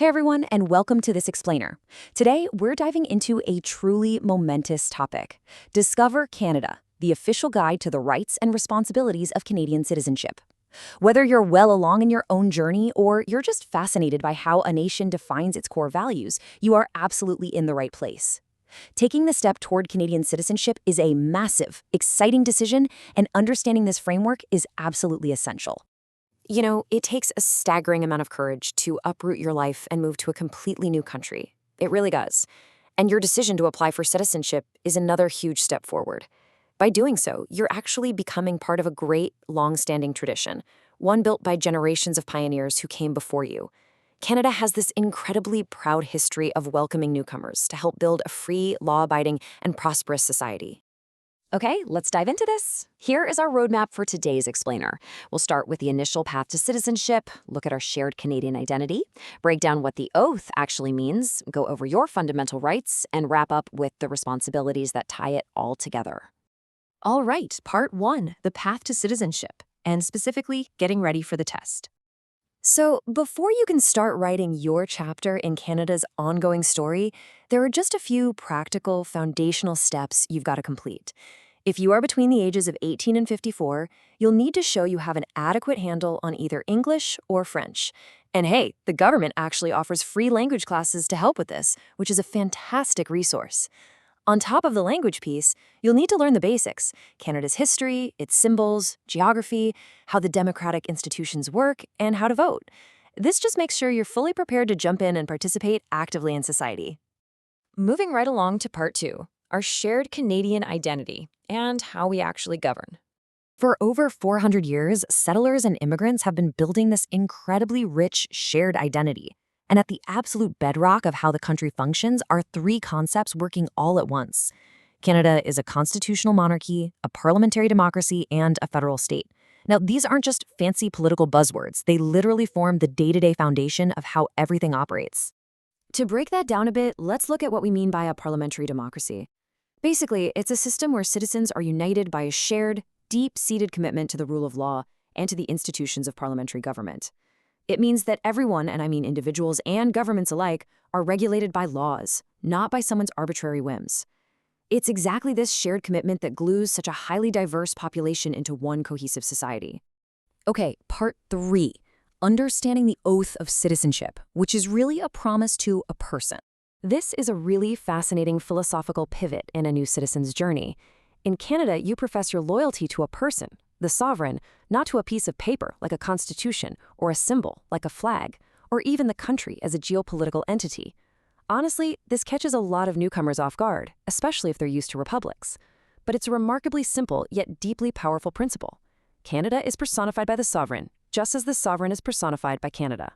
Hey everyone, and welcome to This Explainer. Today, we're diving into a truly momentous topic. Discover Canada, the official guide to the rights and responsibilities of Canadian citizenship. Whether you're well along in your own journey or you're just fascinated by how a nation defines its core values, you are absolutely in the right place. Taking the step toward Canadian citizenship is a massive, exciting decision, and understanding this framework is absolutely essential. You know, it takes a staggering amount of courage to uproot your life and move to a completely new country. It really does. And your decision to apply for citizenship is another huge step forward. By doing so, you're actually becoming part of a great, long-standing tradition, one built by generations of pioneers who came before you. Canada has this incredibly proud history of welcoming newcomers to help build a free, law-abiding, and prosperous society. Okay, let's dive into this. Here is our roadmap for today's explainer. We'll start with the initial path to citizenship, look at our shared Canadian identity, break down what the oath actually means, go over your fundamental rights, and wrap up with the responsibilities that tie it all together. All right, part 1, the path to citizenship, and specifically getting ready for the test. So, before you can start writing your chapter in Canada's ongoing story, there are just a few practical, foundational steps you've got to complete. If you are between the ages of 18 and 54, you'll need to show you have an adequate handle on either English or French. And hey, the government actually offers free language classes to help with this, which is a fantastic resource. On top of the language piece, you'll need to learn the basics: Canada's history, its symbols, geography, how the democratic institutions work, and how to vote. This just makes sure you're fully prepared to jump in and participate actively in society. Moving right along to part 2, our shared Canadian identity and how we actually govern. For over 400 years, settlers and immigrants have been building this incredibly rich shared identity. And at the absolute bedrock of how the country functions are 3 concepts working all at once. Canada is a constitutional monarchy, a parliamentary democracy, and a federal state. Now, these aren't just fancy political buzzwords. They literally form the day-to-day foundation of how everything operates. To break that down a bit, let's look at what we mean by a parliamentary democracy. Basically, it's a system where citizens are united by a shared, deep-seated commitment to the rule of law and to the institutions of parliamentary government. It means that everyone, and I mean individuals and governments alike, are regulated by laws, not by someone's arbitrary whims. It's exactly this shared commitment that glues such a highly diverse population into one cohesive society. Okay, part 3, understanding the oath of citizenship, which is really a promise to a person. This is a really fascinating philosophical pivot in a new citizen's journey. In Canada, you profess your loyalty to a person, the sovereign, not to a piece of paper like a constitution or a symbol like a flag, or even the country as a geopolitical entity. Honestly, this catches a lot of newcomers off guard, especially if they're used to republics. But it's a remarkably simple yet deeply powerful principle. Canada is personified by the sovereign, just as the sovereign is personified by Canada.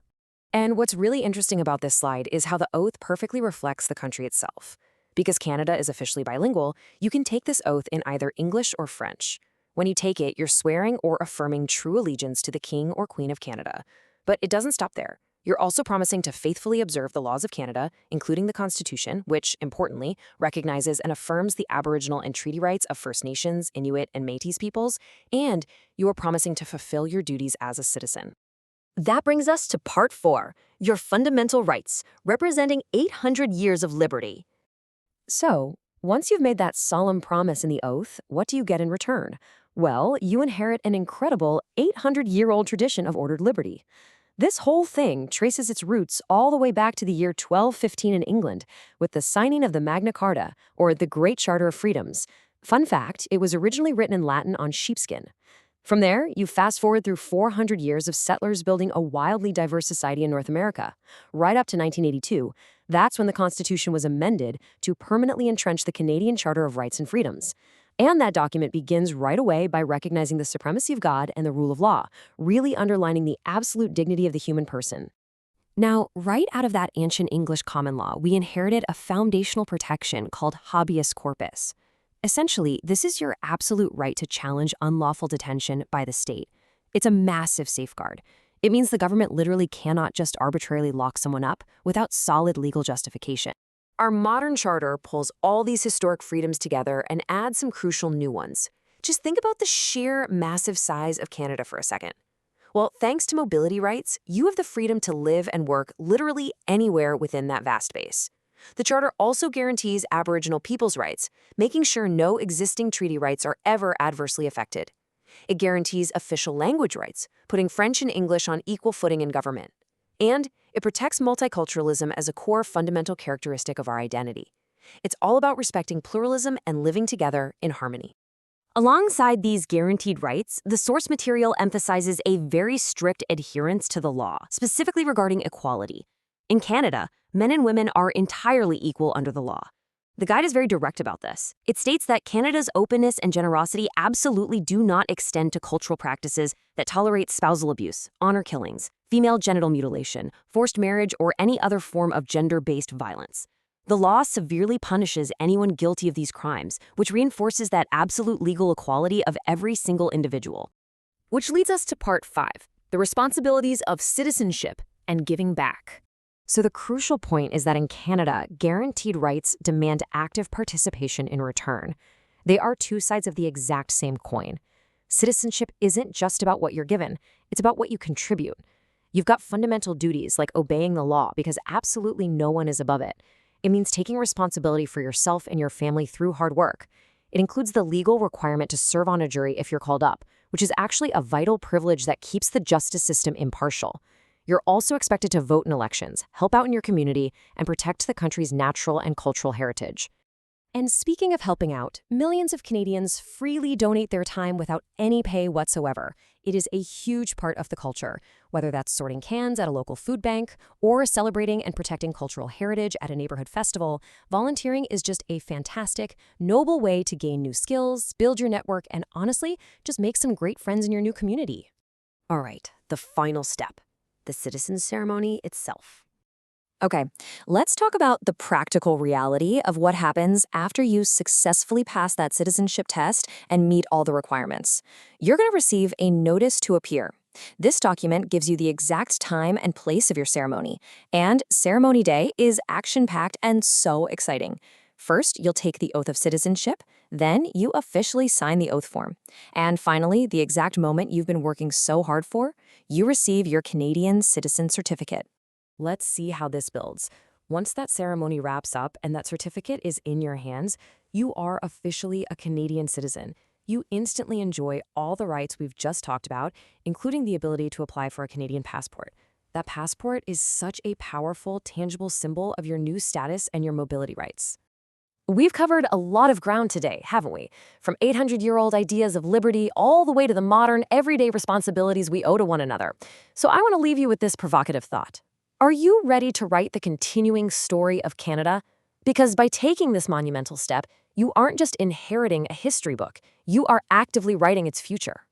And what's really interesting about this slide is how the oath perfectly reflects the country itself. Because Canada is officially bilingual, you can take this oath in either English or French. When you take it, you're swearing or affirming true allegiance to the King or Queen of Canada. But it doesn't stop there. You're also promising to faithfully observe the laws of Canada, including the Constitution, which, importantly, recognizes and affirms the Aboriginal and treaty rights of First Nations, Inuit, and Métis peoples, and you are promising to fulfill your duties as a citizen. That brings us to part 4, your fundamental rights, representing 800 years of liberty. So, once you've made that solemn promise in the oath, what do you get in return? Well, you inherit an incredible 800-year-old tradition of ordered liberty. This whole thing traces its roots all the way back to the year 1215 in England, with the signing of the Magna Carta, or the Great Charter of Freedoms. Fun fact, it was originally written in Latin on sheepskin. From there, you fast forward through 400 years of settlers building a wildly diverse society in North America. Right up to 1982, that's when the Constitution was amended to permanently entrench the Canadian Charter of Rights and Freedoms. And that document begins right away by recognizing the supremacy of God and the rule of law, really underlining the absolute dignity of the human person. Now, right out of that ancient English common law, we inherited a foundational protection called habeas corpus. Essentially, this is your absolute right to challenge unlawful detention by the state. It's a massive safeguard. It means the government literally cannot just arbitrarily lock someone up without solid legal justification. Our modern charter pulls all these historic freedoms together and adds some crucial new ones. Just think about the sheer massive size of Canada for a second. Well, thanks to mobility rights, you have the freedom to live and work literally anywhere within that vast base. The Charter also guarantees Aboriginal people's rights, making sure no existing treaty rights are ever adversely affected. It guarantees official language rights, putting French and English on equal footing in government. And it protects multiculturalism as a core fundamental characteristic of our identity. It's all about respecting pluralism and living together in harmony. Alongside these guaranteed rights, the source material emphasizes a very strict adherence to the law, specifically regarding equality. In Canada, men and women are entirely equal under the law. The guide is very direct about this. It states that Canada's openness and generosity absolutely do not extend to cultural practices that tolerate spousal abuse, honor killings, female genital mutilation, forced marriage, or any other form of gender-based violence. The law severely punishes anyone guilty of these crimes, which reinforces that absolute legal equality of every single individual. Which leads us to part 5, the responsibilities of citizenship and giving back. So the crucial point is that in Canada, guaranteed rights demand active participation in return. They are two sides of the exact same coin. Citizenship isn't just about what you're given, it's about what you contribute. You've got fundamental duties like obeying the law because absolutely no one is above it. It means taking responsibility for yourself and your family through hard work. It includes the legal requirement to serve on a jury if you're called up, which is actually a vital privilege that keeps the justice system impartial. You're also expected to vote in elections, help out in your community, and protect the country's natural and cultural heritage. And speaking of helping out, millions of Canadians freely donate their time without any pay whatsoever. It is a huge part of the culture, whether that's sorting cans at a local food bank or celebrating and protecting cultural heritage at a neighborhood festival. Volunteering is just a fantastic, noble way to gain new skills, build your network, and honestly, just make some great friends in your new community. All right, the final step, the citizen ceremony itself. Okay, let's talk about the practical reality of what happens after you successfully pass that citizenship test and meet all the requirements. You're going to receive a notice to appear. This document gives you the exact time and place of your ceremony, and ceremony day is action-packed and so exciting. First, you'll take the oath of citizenship, then you officially sign the oath form. And finally, the exact moment you've been working so hard for, you receive your Canadian Citizen Certificate. Let's see how this builds. Once that ceremony wraps up and that certificate is in your hands, you are officially a Canadian citizen. You instantly enjoy all the rights we've just talked about, including the ability to apply for a Canadian passport. That passport is such a powerful, tangible symbol of your new status and your mobility rights. We've covered a lot of ground today, haven't we? From 800-year-old ideas of liberty all the way to the modern, everyday responsibilities we owe to one another. So I want to leave you with this provocative thought. Are you ready to write the continuing story of Canada? Because by taking this monumental step, you aren't just inheriting a history book, you are actively writing its future.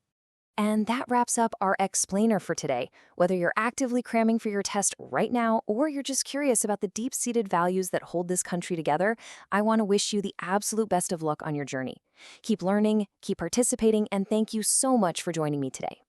And that wraps up our explainer for today. Whether you're actively cramming for your test right now or you're just curious about the deep-seated values that hold this country together, I want to wish you the absolute best of luck on your journey. Keep learning, keep participating, and thank you so much for joining me today.